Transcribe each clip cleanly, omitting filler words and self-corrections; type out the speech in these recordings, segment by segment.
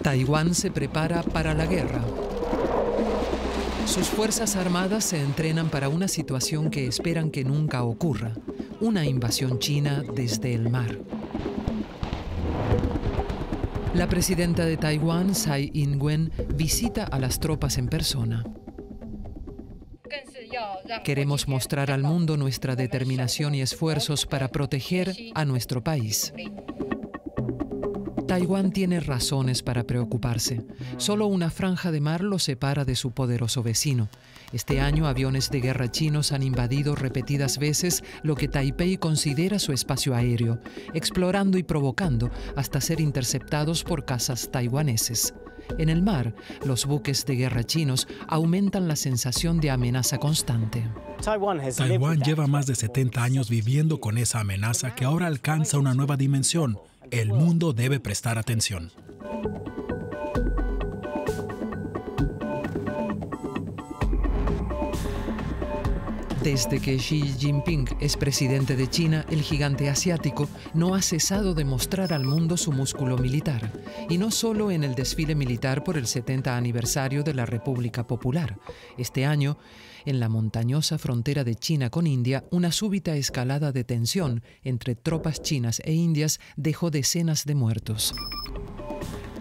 Taiwán se prepara para la guerra. Sus fuerzas armadas se entrenan para una situación que esperan que nunca ocurra, una invasión china desde el mar. La presidenta de Taiwán, Tsai Ing-wen, visita a las tropas en persona. Queremos mostrar al mundo nuestra determinación y esfuerzos para proteger a nuestro país. Taiwán tiene razones para preocuparse. Solo una franja de mar lo separa de su poderoso vecino. Este año, aviones de guerra chinos han invadido repetidas veces lo que Taipei considera su espacio aéreo, explorando y provocando hasta ser interceptados por cazas taiwaneses. En el mar, los buques de guerra chinos aumentan la sensación de amenaza constante. Taiwán lleva más de 70 años viviendo con esa amenaza que ahora alcanza una nueva dimensión. El mundo debe prestar atención. Desde que Xi Jinping es presidente de China, el gigante asiático no ha cesado de mostrar al mundo su músculo militar. Y no solo en el desfile militar por el 70 aniversario de la República Popular. Este año, en la montañosa frontera de China con India, una súbita escalada de tensión entre tropas chinas e indias dejó decenas de muertos.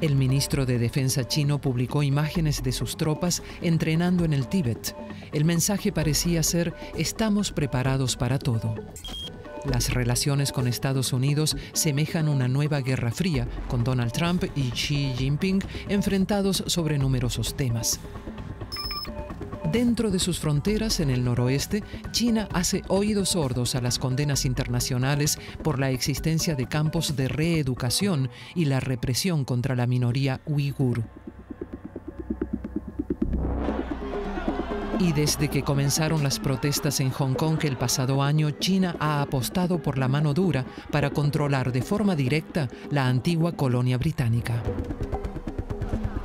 El ministro de Defensa chino publicó imágenes de sus tropas entrenando en el Tíbet. El mensaje parecía ser: estamos preparados para todo. Las relaciones con Estados Unidos semejan una nueva guerra fría, con Donald Trump y Xi Jinping enfrentados sobre numerosos temas. Dentro de sus fronteras, en el noroeste, China hace oídos sordos a las condenas internacionales por la existencia de campos de reeducación y la represión contra la minoría uigur. Y desde que comenzaron las protestas en Hong Kong el pasado año, China ha apostado por la mano dura para controlar de forma directa la antigua colonia británica.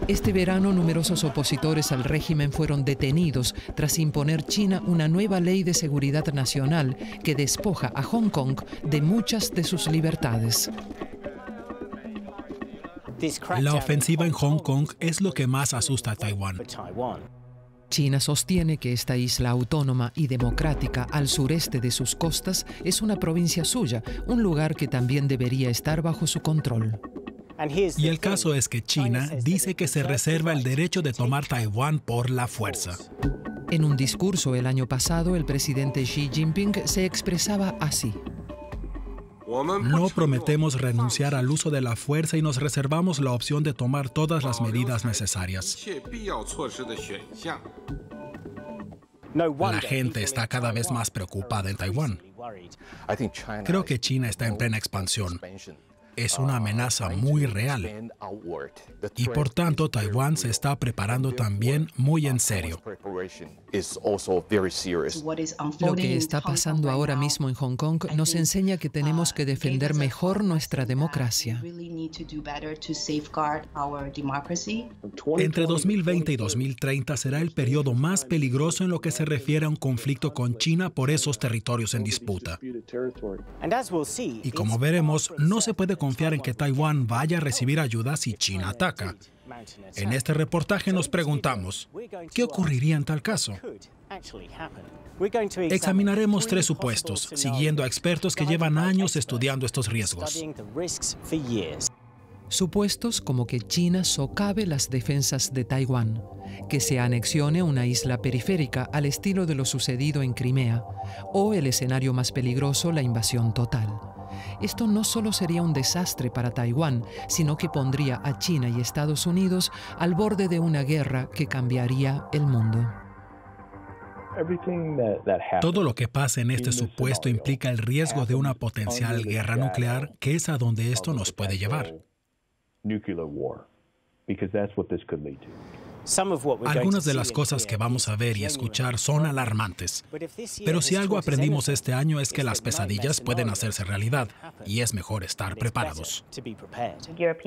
Este verano, numerosos opositores al régimen fueron detenidos tras imponer China una nueva ley de seguridad nacional que despoja a Hong Kong de muchas de sus libertades. La ofensiva en Hong Kong es lo que más asusta a Taiwán. China sostiene que esta isla autónoma y democrática al sureste de sus costas es una provincia suya, un lugar que también debería estar bajo su control. Y el caso es que China dice que se reserva el derecho de tomar Taiwán por la fuerza. En un discurso el año pasado, el presidente Xi Jinping se expresaba así: no prometemos renunciar al uso de la fuerza y nos reservamos la opción de tomar todas las medidas necesarias. La gente está cada vez más preocupada en Taiwán. Creo que China está en plena expansión. Es una amenaza muy real. Y por tanto, Taiwán se está preparando también muy en serio. Lo que está pasando ahora mismo en Hong Kong nos enseña que tenemos que defender mejor nuestra democracia. Entre 2020 y 2030 será el periodo más peligroso en lo que se refiere a un conflicto con China por esos territorios en disputa. Y como veremos, no se puede confiar en que Taiwán vaya a recibir ayuda si China ataca. En este reportaje nos preguntamos, ¿qué ocurriría en tal caso? Examinaremos 3 supuestos, siguiendo a expertos que llevan años estudiando estos riesgos. Supuestos como que China socave las defensas de Taiwán, que se anexione una isla periférica al estilo de lo sucedido en Crimea, o el escenario más peligroso, la invasión total. Esto no solo sería un desastre para Taiwán, sino que pondría a China y Estados Unidos al borde de una guerra que cambiaría el mundo. Todo lo que pasa en este supuesto implica el riesgo de una potencial guerra nuclear, que es a donde esto nos puede llevar. Algunas de las cosas que vamos a ver y escuchar son alarmantes. Pero si algo aprendimos este año es que las pesadillas pueden hacerse realidad y es mejor estar preparados.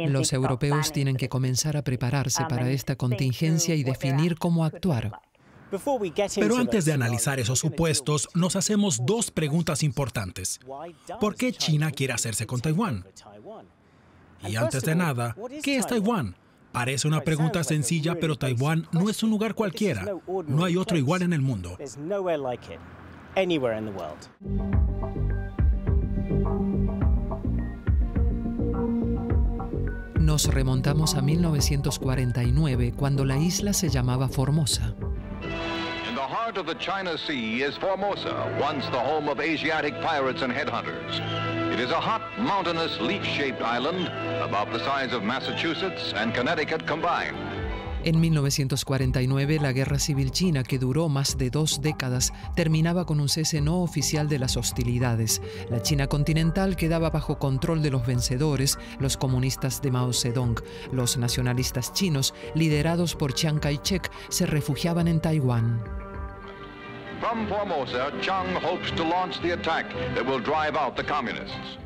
Los europeos tienen que comenzar a prepararse para esta contingencia y definir cómo actuar. Pero antes de analizar esos supuestos, nos hacemos 2 preguntas importantes. ¿Por qué China quiere hacerse con Taiwán? Y antes de nada, ¿qué es Taiwán? Parece una pregunta sencilla, pero Taiwán no es un lugar cualquiera. No hay otro igual en el mundo. Nos remontamos a 1949, cuando la isla se llamaba Formosa. In the heart of the China Sea is Formosa, once the home of Asiatic pirates and headhunters. It is a hot, mountainous, leaf-shaped island about the size of Massachusetts and Connecticut combined. En 1949, la Guerra Civil China, que duró más de 2 décadas, terminaba con un cese no oficial de las hostilidades. La China continental quedaba bajo control de los vencedores, los comunistas de Mao Zedong. Los nacionalistas chinos, liderados por Chiang Kai-shek, se refugiaban en Taiwán. From Formosa, Chiang hopes to launch the attack that will drive out the communists.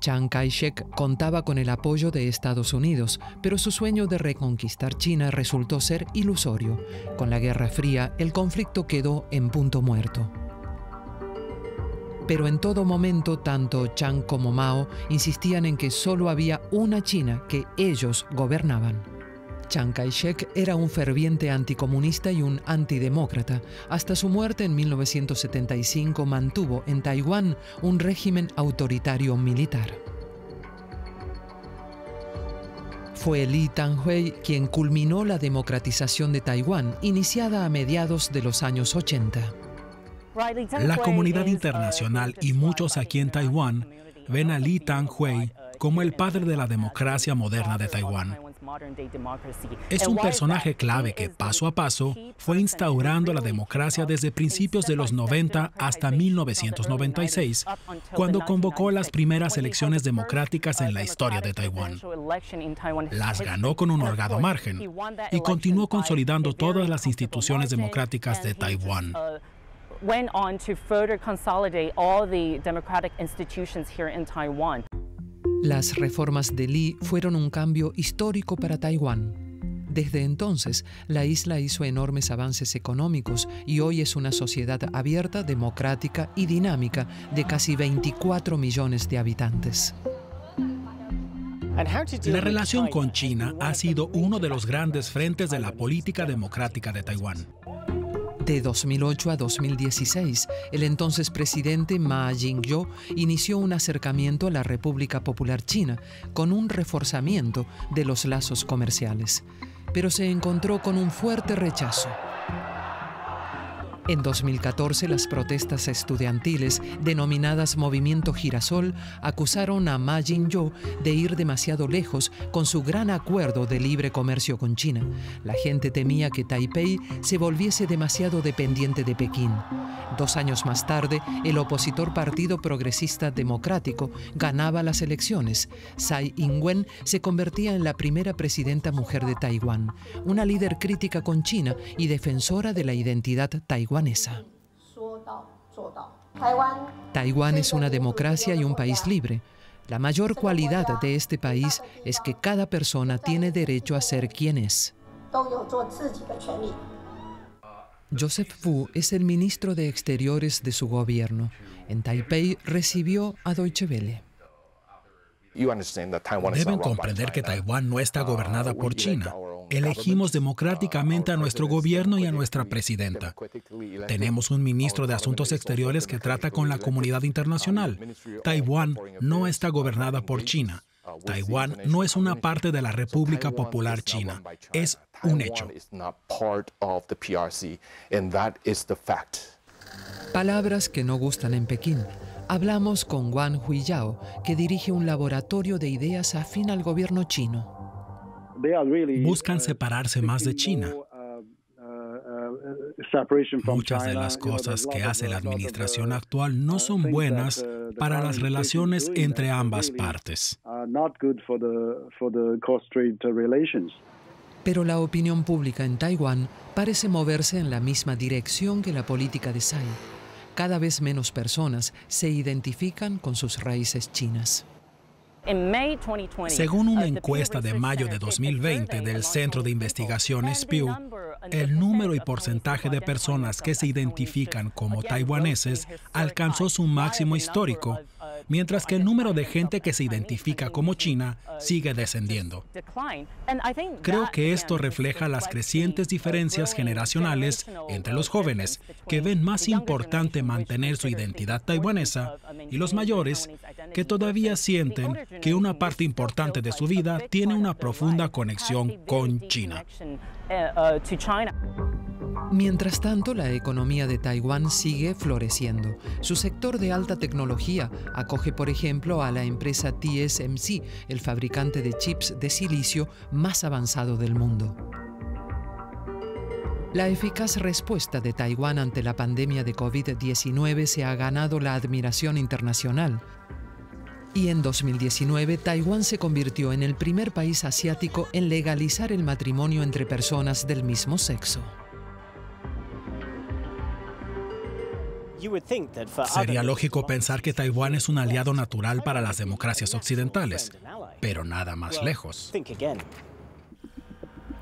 Chiang Kai-shek contaba con el apoyo de Estados Unidos, pero su sueño de reconquistar China resultó ser ilusorio. Con la Guerra Fría, el conflicto quedó en punto muerto. Pero en todo momento, tanto Chiang como Mao insistían en que solo había una China que ellos gobernaban. Chiang Kai-shek era un ferviente anticomunista y un antidemócrata. Hasta su muerte en 1975 mantuvo en Taiwán un régimen autoritario militar. Fue Lee Teng-hui quien culminó la democratización de Taiwán, iniciada a mediados de los años 80. La comunidad internacional y muchos aquí en Taiwán ven a Lee Teng-hui como el padre de la democracia moderna de Taiwán. Es un personaje clave que, paso a paso, fue instaurando la democracia desde principios de los 90 hasta 1996, cuando convocó las primeras elecciones democráticas en la historia de Taiwán. Las ganó con un holgado margen y continuó consolidando todas las instituciones democráticas de Taiwán. Las reformas de Lee fueron un cambio histórico para Taiwán. Desde entonces, la isla hizo enormes avances económicos y hoy es una sociedad abierta, democrática y dinámica de casi 24 millones de habitantes. La relación con China ha sido uno de los grandes frentes de la política democrática de Taiwán. De 2008 a 2016, el entonces presidente Ma Ying-jeou inició un acercamiento a la República Popular China con un reforzamiento de los lazos comerciales, pero se encontró con un fuerte rechazo. En 2014, las protestas estudiantiles, denominadas Movimiento Girasol, acusaron a Ma Ying-jeou de ir demasiado lejos con su gran acuerdo de libre comercio con China. La gente temía que Taipei se volviese demasiado dependiente de Pekín. 2 años más tarde, el opositor Partido Progresista Democrático ganaba las elecciones. Tsai Ing-wen se convertía en la primera presidenta mujer de Taiwán, una líder crítica con China y defensora de la identidad taiwanesa. Taiwán es una democracia y un país libre. La mayor cualidad de este país es que cada persona tiene derecho a ser quien es. Joseph Wu es el ministro de Exteriores de su gobierno. En Taipei recibió a Deutsche Welle. Deben comprender que Taiwán no está gobernada por China. Elegimos democráticamente a nuestro gobierno y a nuestra presidenta. Tenemos un ministro de Asuntos Exteriores que trata con la comunidad internacional. Taiwán no está gobernada por China. Taiwán no es una parte de la República Popular China. Es un hecho. Palabras que no gustan en Pekín. Hablamos con Wang Huiyao, que dirige un laboratorio de ideas afín al gobierno chino. Buscan separarse más de China. Muchas de las cosas que hace la administración actual no son buenas para las relaciones entre ambas partes. Pero la opinión pública en Taiwán parece moverse en la misma dirección que la política de Tsai. Cada vez menos personas se identifican con sus raíces chinas. Según una encuesta de mayo de 2020 del Centro de Investigaciones Pew, el número y porcentaje de personas que se identifican como taiwaneses alcanzó su máximo histórico, mientras que el número de gente que se identifica como china sigue descendiendo. Creo que esto refleja las crecientes diferencias generacionales entre los jóvenes, que ven más importante mantener su identidad taiwanesa, y los mayores, que todavía sienten que una parte importante de su vida tiene una profunda conexión con China. Mientras tanto, la economía de Taiwán sigue floreciendo. Su sector de alta tecnología acoge, por ejemplo, a la empresa TSMC, el fabricante de chips de silicio más avanzado del mundo. La eficaz respuesta de Taiwán ante la pandemia de COVID-19 se ha ganado la admiración internacional. Y en 2019, Taiwán se convirtió en el primer país asiático en legalizar el matrimonio entre personas del mismo sexo. Sería lógico pensar que Taiwán es un aliado natural para las democracias occidentales, pero nada más lejos.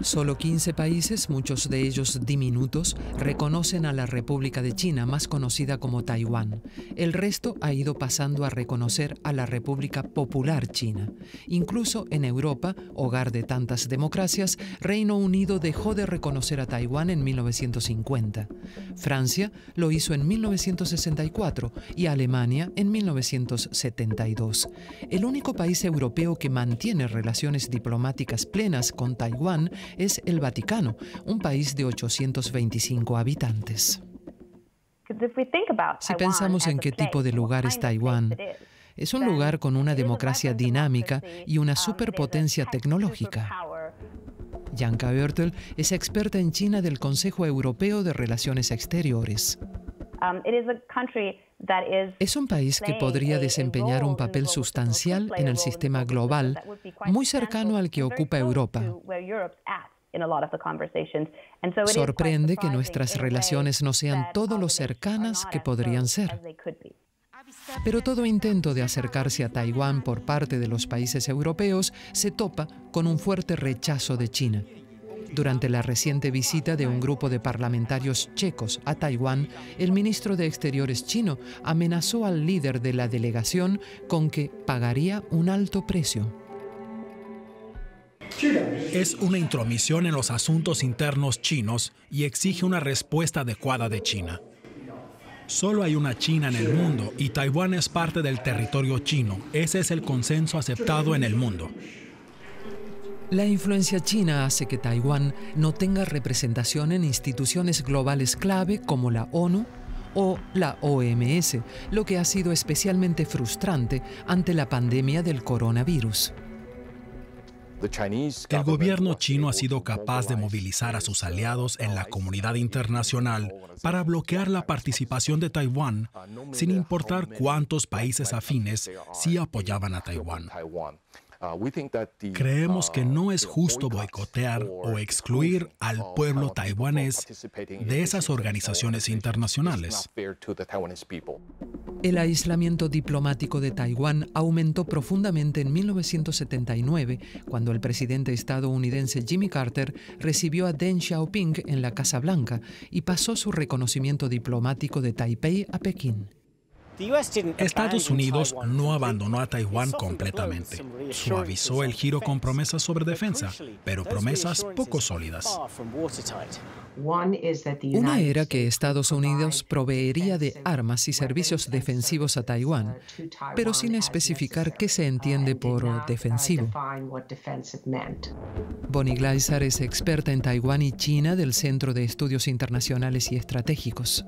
Solo 15 países, muchos de ellos diminutos, reconocen a la República de China, más conocida como Taiwán. El resto ha ido pasando a reconocer a la República Popular China. Incluso en Europa, hogar de tantas democracias, Reino Unido dejó de reconocer a Taiwán en 1950. Francia lo hizo en 1964 y Alemania en 1972. El único país europeo que mantiene relaciones diplomáticas plenas con Taiwán es el Vaticano, un país de 825 habitantes. Si pensamos en qué tipo de lugar es Taiwán, es un lugar con una democracia dinámica y una superpotencia tecnológica. Janka Oertel es experta en China del Consejo Europeo de Relaciones Exteriores. Es un país que podría desempeñar un papel sustancial en el sistema global, muy cercano al que ocupa Europa. Sorprende que nuestras relaciones no sean todo lo cercanas que podrían ser. Pero todo intento de acercarse a Taiwán por parte de los países europeos se topa con un fuerte rechazo de China. Durante la reciente visita de un grupo de parlamentarios checos a Taiwán, el ministro de Exteriores chino amenazó al líder de la delegación con que pagaría un alto precio. Es una intromisión en los asuntos internos chinos y exige una respuesta adecuada de China. Solo hay una China en el mundo y Taiwán es parte del territorio chino. Ese es el consenso aceptado en el mundo. La influencia china hace que Taiwán no tenga representación en instituciones globales clave como la ONU o la OMS, lo que ha sido especialmente frustrante ante la pandemia del coronavirus. El gobierno chino ha sido capaz de movilizar a sus aliados en la comunidad internacional para bloquear la participación de Taiwán, sin importar cuántos países afines sí apoyaban a Taiwán. Creemos que no es justo boicotear o excluir al pueblo taiwanés de esas organizaciones internacionales. El aislamiento diplomático de Taiwán aumentó profundamente en 1979, cuando el presidente estadounidense Jimmy Carter recibió a Deng Xiaoping en la Casa Blanca y pasó su reconocimiento diplomático de Taipei a Pekín. Estados Unidos no abandonó a Taiwán completamente. Suavizó el giro con promesas sobre defensa, pero promesas poco sólidas. Una era que Estados Unidos proveería de armas y servicios defensivos a Taiwán, pero sin especificar qué se entiende por defensivo. Bonnie Gleiser es experta en Taiwán y China del Centro de Estudios Internacionales y Estratégicos.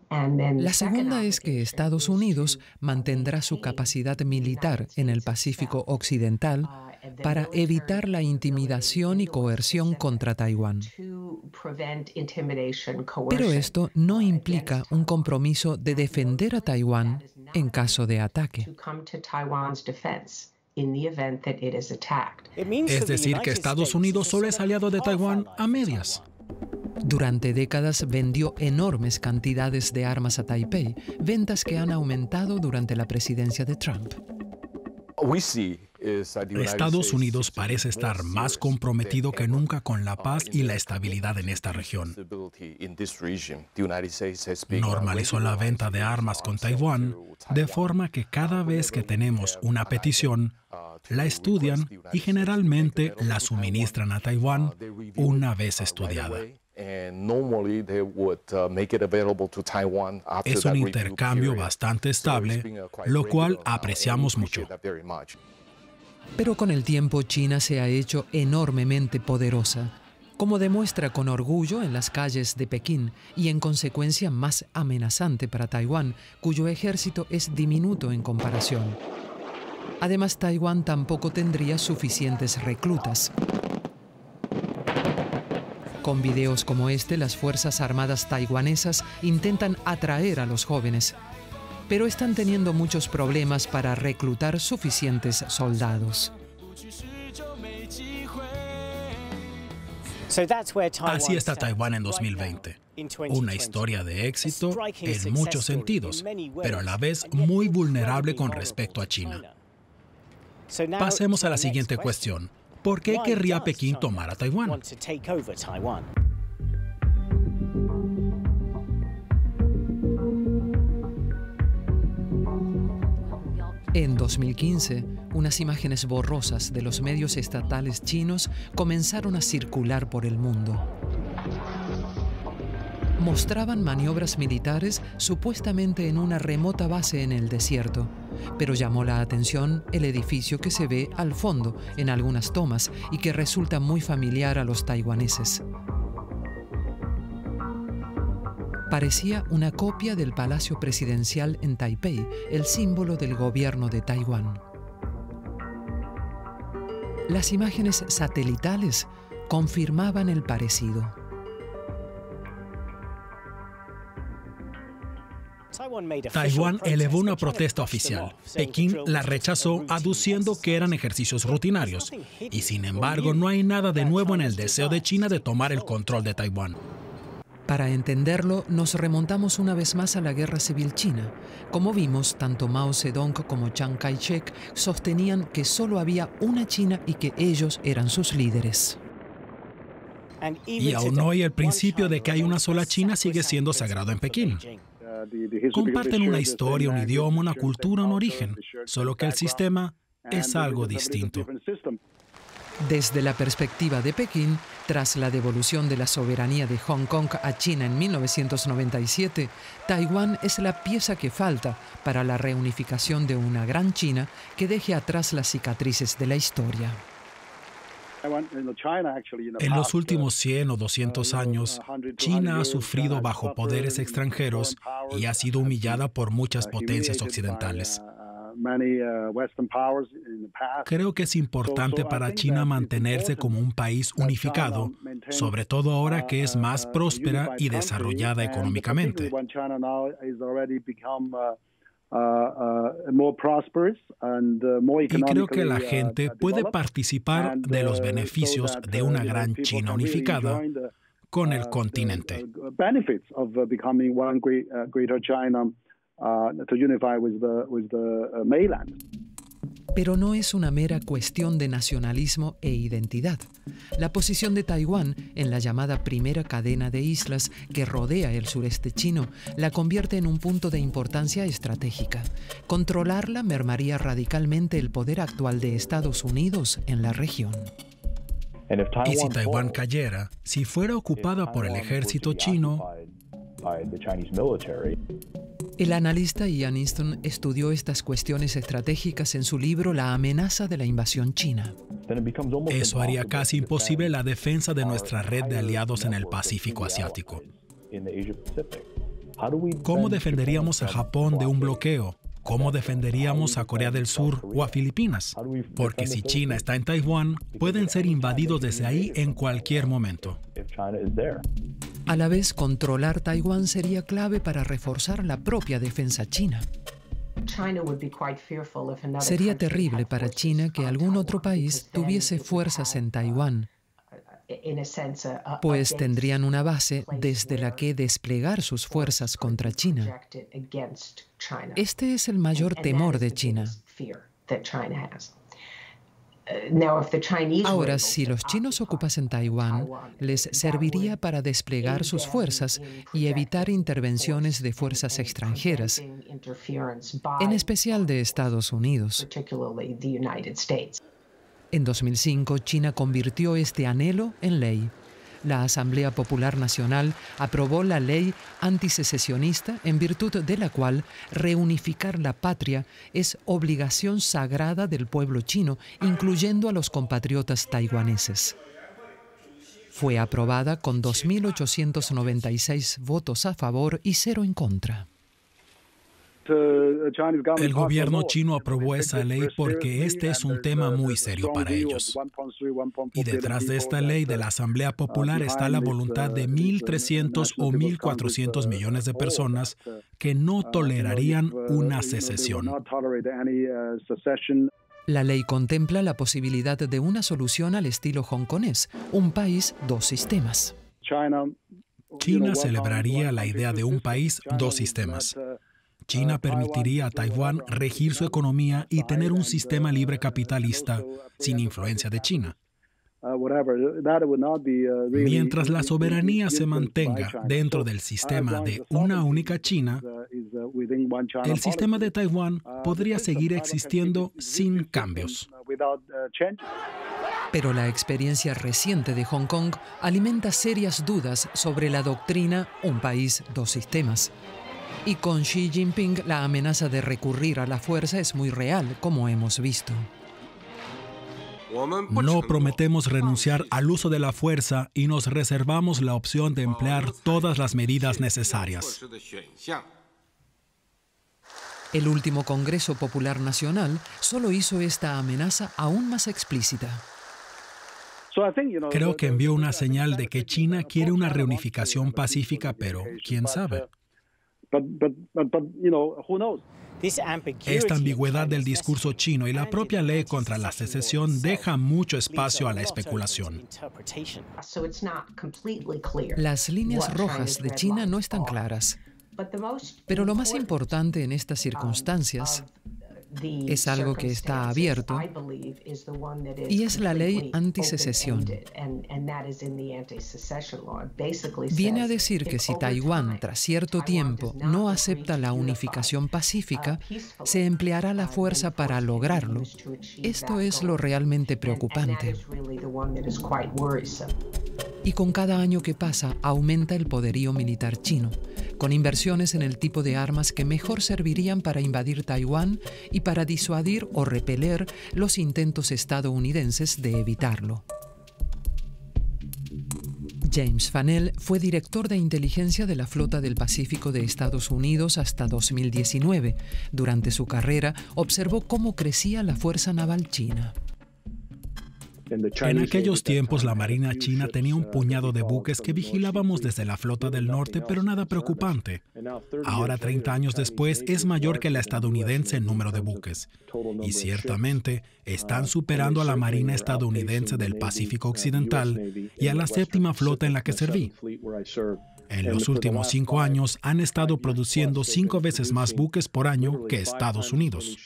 La segunda es que Estados Unidos mantendrá su capacidad militar en el Pacífico Occidental para evitar la intimidación y coerción contra Taiwán. Pero esto no implica un compromiso de defender a Taiwán en caso de ataque. Es decir, que Estados Unidos solo es aliado de Taiwán a medias. Durante décadas vendió enormes cantidades de armas a Taipei, ventas que han aumentado durante la presidencia de Trump. Estados Unidos parece estar más comprometido que nunca con la paz y la estabilidad en esta región. Normalizó la venta de armas con Taiwán, de forma que cada vez que tenemos una petición, la estudian y generalmente la suministran a Taiwán una vez estudiada. Es un intercambio bastante estable, lo cual apreciamos mucho. Pero con el tiempo China se ha hecho enormemente poderosa, como demuestra con orgullo en las calles de Pekín y en consecuencia más amenazante para Taiwán, cuyo ejército es diminuto en comparación. Además, Taiwán tampoco tendría suficientes reclutas. Con videos como este, las Fuerzas Armadas taiwanesas intentan atraer a los jóvenes, pero están teniendo muchos problemas para reclutar suficientes soldados. Así está Taiwán en 2020. Una historia de éxito en muchos sentidos, pero a la vez muy vulnerable con respecto a China. Pasemos a la siguiente cuestión. ¿Por qué querría Pekín tomar a Taiwán? En 2015, unas imágenes borrosas de los medios estatales chinos comenzaron a circular por el mundo. Mostraban maniobras militares supuestamente en una remota base en el desierto, pero llamó la atención el edificio que se ve al fondo en algunas tomas y que resulta muy familiar a los taiwaneses. Parecía una copia del Palacio Presidencial en Taipei, el símbolo del gobierno de Taiwán. Las imágenes satelitales confirmaban el parecido. Taiwán elevó una protesta oficial. Pekín la rechazó, aduciendo que eran ejercicios rutinarios. Y sin embargo, no hay nada de nuevo en el deseo de China de tomar el control de Taiwán. Para entenderlo, nos remontamos una vez más a la Guerra Civil China. Como vimos, tanto Mao Zedong como Chiang Kai-shek sostenían que solo había una China y que ellos eran sus líderes. Y aún hoy el principio de que hay una sola China sigue siendo sagrado en Pekín. Comparten una historia, un idioma, una cultura, un origen, solo que el sistema es algo distinto. Desde la perspectiva de Pekín, tras la devolución de la soberanía de Hong Kong a China en 1997, Taiwán es la pieza que falta para la reunificación de una gran China que deje atrás las cicatrices de la historia. En los últimos 100 o 200 años, China ha sufrido bajo poderes extranjeros y ha sido humillada por muchas potencias occidentales. Creo que es importante para China mantenerse como un país unificado, sobre todo ahora que es más próspera y desarrollada económicamente. Y creo que la gente puede participar de los beneficios de una gran China unificada con el continente. Pero no es una mera cuestión de nacionalismo e identidad. La posición de Taiwán en la llamada primera cadena de islas que rodea el sureste chino la convierte en un punto de importancia estratégica. Controlarla mermaría radicalmente el poder actual de Estados Unidos en la región. Y si Taiwán cayera, si fuera ocupada por el ejército chino, el analista Ian Easton estudió estas cuestiones estratégicas en su libro La amenaza de la invasión china. Eso haría casi imposible la defensa de nuestra red de aliados en el Pacífico Asiático. ¿Cómo defenderíamos a Japón de un bloqueo? ¿Cómo defenderíamos a Corea del Sur o a Filipinas? Porque si China está en Taiwán, pueden ser invadidos desde ahí en cualquier momento. A la vez, controlar Taiwán sería clave para reforzar la propia defensa china. Sería terrible para China que algún otro país tuviese fuerzas en Taiwán, pues tendrían una base desde la que desplegar sus fuerzas contra China. Este es el mayor temor de China. Ahora, si los chinos ocupasen Taiwán, les serviría para desplegar sus fuerzas y evitar intervenciones de fuerzas extranjeras, en especial de Estados Unidos. En 2005, China convirtió este anhelo en ley. La Asamblea Popular Nacional aprobó la ley antisecesionista, en virtud de la cual reunificar la patria es obligación sagrada del pueblo chino, incluyendo a los compatriotas taiwaneses. Fue aprobada con 2.896 votos a favor y 0 en contra. El gobierno chino aprobó esa ley porque este es un tema muy serio para ellos. Y detrás de esta ley de la Asamblea Popular está la voluntad de 1.300 o 1.400 millones de personas que no tolerarían una secesión. La ley contempla la posibilidad de una solución al estilo hongkonés, un país, dos sistemas. China celebraría la idea de un país, dos sistemas. China permitiría a Taiwán regir su economía y tener un sistema libre capitalista sin influencia de China. Mientras la soberanía se mantenga dentro del sistema de una única China, el sistema de Taiwán podría seguir existiendo sin cambios. Pero la experiencia reciente de Hong Kong alimenta serias dudas sobre la doctrina un país, dos sistemas. Y con Xi Jinping la amenaza de recurrir a la fuerza es muy real, como hemos visto. No prometemos renunciar al uso de la fuerza y nos reservamos la opción de emplear todas las medidas necesarias. El último Congreso Popular Nacional solo hizo esta amenaza aún más explícita. Creo que envió una señal de que China quiere una reunificación pacífica, pero ¿quién sabe? Esta ambigüedad del discurso chino y la propia ley contra la secesión deja mucho espacio a la especulación. Las líneas rojas de China no están claras, pero lo más importante en estas circunstancias es algo que está abierto y es la ley antisecesión. Viene a decir que si Taiwán, tras cierto tiempo, no acepta la unificación pacífica, se empleará la fuerza para lograrlo. Esto es lo realmente preocupante. Y con cada año que pasa, aumenta el poderío militar chino, con inversiones en el tipo de armas que mejor servirían para invadir Taiwán y para disuadir o repeler los intentos estadounidenses de evitarlo. James Fanell fue director de inteligencia de la Flota del Pacífico de Estados Unidos hasta 2019. Durante su carrera, observó cómo crecía la fuerza naval china. En aquellos tiempos, la Marina china tenía un puñado de buques que vigilábamos desde la Flota del Norte, pero nada preocupante. Ahora, 30 años después, es mayor que la estadounidense en número de buques. Y ciertamente, están superando a la Marina estadounidense del Pacífico Occidental y a la séptima flota en la que serví. En los últimos 5 años, han estado produciendo 5 veces más buques por año que Estados Unidos.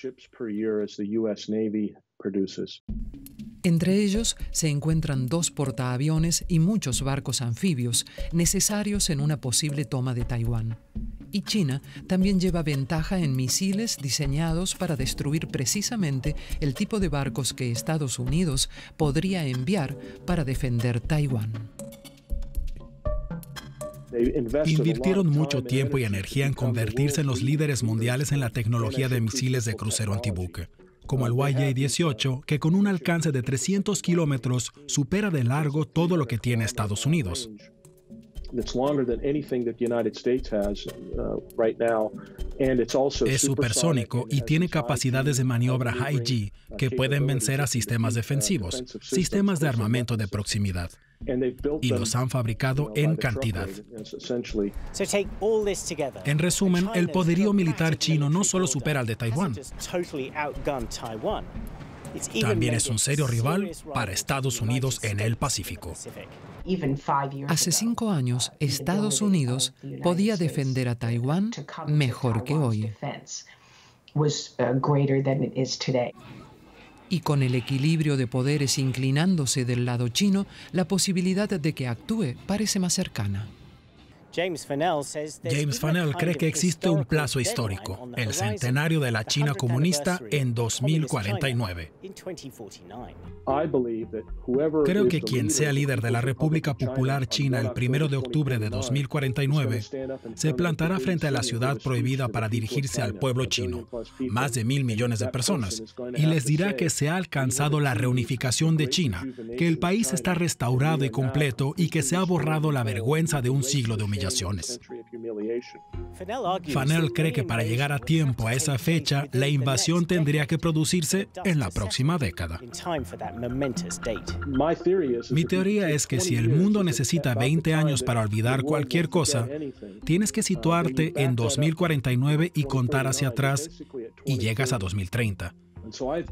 Entre ellos se encuentran 2 portaaviones y muchos barcos anfibios necesarios en una posible toma de Taiwán. Y China también lleva ventaja en misiles diseñados para destruir precisamente el tipo de barcos que Estados Unidos podría enviar para defender Taiwán. Invirtieron mucho tiempo y energía en convertirse en los líderes mundiales en la tecnología de misiles de crucero antibuque, como el YJ-18, que con un alcance de 300 kilómetros supera de largo todo lo que tiene Estados Unidos. Es supersónico y tiene capacidades de maniobra High-G que pueden vencer a sistemas defensivos, sistemas de armamento de proximidad. Y los han fabricado en cantidad. En resumen, el poderío militar chino no solo supera al de Taiwán, también es un serio rival para Estados Unidos en el Pacífico. Hace 5 años, Estados Unidos podía defender a Taiwán mejor que hoy. Y con el equilibrio de poderes inclinándose del lado chino, la posibilidad de que actúe parece más cercana. James Fanell cree que existe un plazo histórico, el centenario de la China comunista en 2049. Creo que quien sea líder de la República Popular China el 1 de octubre de 2049 se plantará frente a la ciudad prohibida para dirigirse al pueblo chino, más de 1.000 millones de personas, y les dirá que se ha alcanzado la reunificación de China, que el país está restaurado y completo y que se ha borrado la vergüenza de un siglo de humillaciones. Fanell cree que para llegar a tiempo a esa fecha, la invasión tendría que producirse en la próxima década. Mi teoría es que si el mundo necesita 20 años para olvidar cualquier cosa, tienes que situarte en 2049 y contar hacia atrás, y llegas a 2030.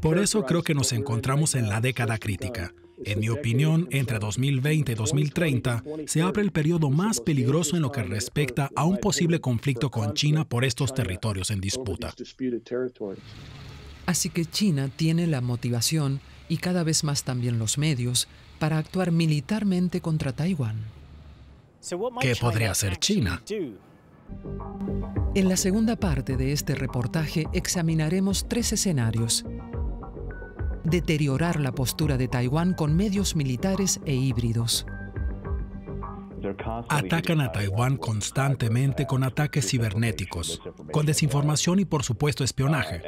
Por eso creo que nos encontramos en la década crítica. En mi opinión, entre 2020 y 2030 se abre el periodo más peligroso en lo que respecta a un posible conflicto con China por estos territorios en disputa. Así que China tiene la motivación, y cada vez más también los medios, para actuar militarmente contra Taiwán. ¿Qué podría hacer China? En la segunda parte de este reportaje examinaremos 3 escenarios. Deteriorar la postura de Taiwán con medios militares e híbridos. Atacan a Taiwán constantemente con ataques cibernéticos, con desinformación y, por supuesto, espionaje.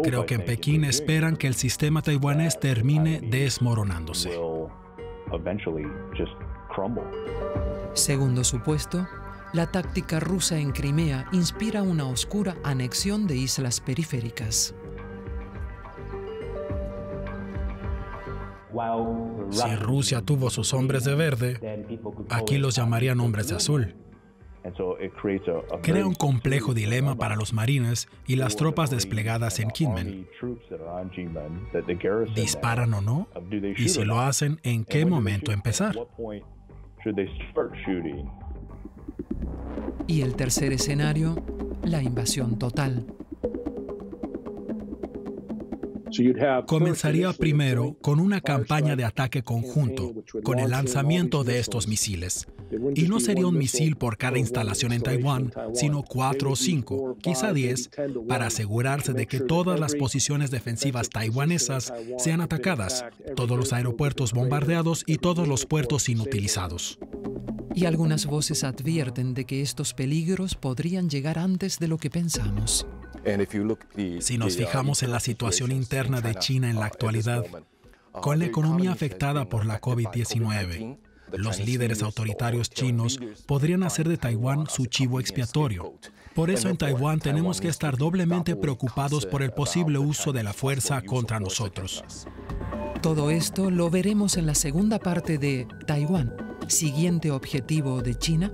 Creo que en Pekín esperan que el sistema taiwanés termine desmoronándose. Segundo supuesto, la táctica rusa en Crimea inspira una oscura anexión de islas periféricas. Si Rusia tuvo sus hombres de verde, aquí los llamarían hombres de azul. Crea un complejo dilema para los marines y las tropas desplegadas en Kinmen. ¿Disparan o no? Y si lo hacen, ¿en qué momento empezar? Y el tercer escenario, la invasión total. Comenzaría primero con una campaña de ataque conjunto, con el lanzamiento de estos misiles. Y no sería un misil por cada instalación en Taiwán, sino 4 o 5, quizá 10, para asegurarse de que todas las posiciones defensivas taiwanesas sean atacadas, todos los aeropuertos bombardeados y todos los puertos inutilizados. Y algunas voces advierten de que estos peligros podrían llegar antes de lo que pensamos. Si nos fijamos en la situación interna de China en la actualidad, con la economía afectada por la COVID-19, los líderes autoritarios chinos podrían hacer de Taiwán su chivo expiatorio. Por eso en Taiwán tenemos que estar doblemente preocupados por el posible uso de la fuerza contra nosotros. Todo esto lo veremos en la segunda parte de Taiwán, siguiente objetivo de China.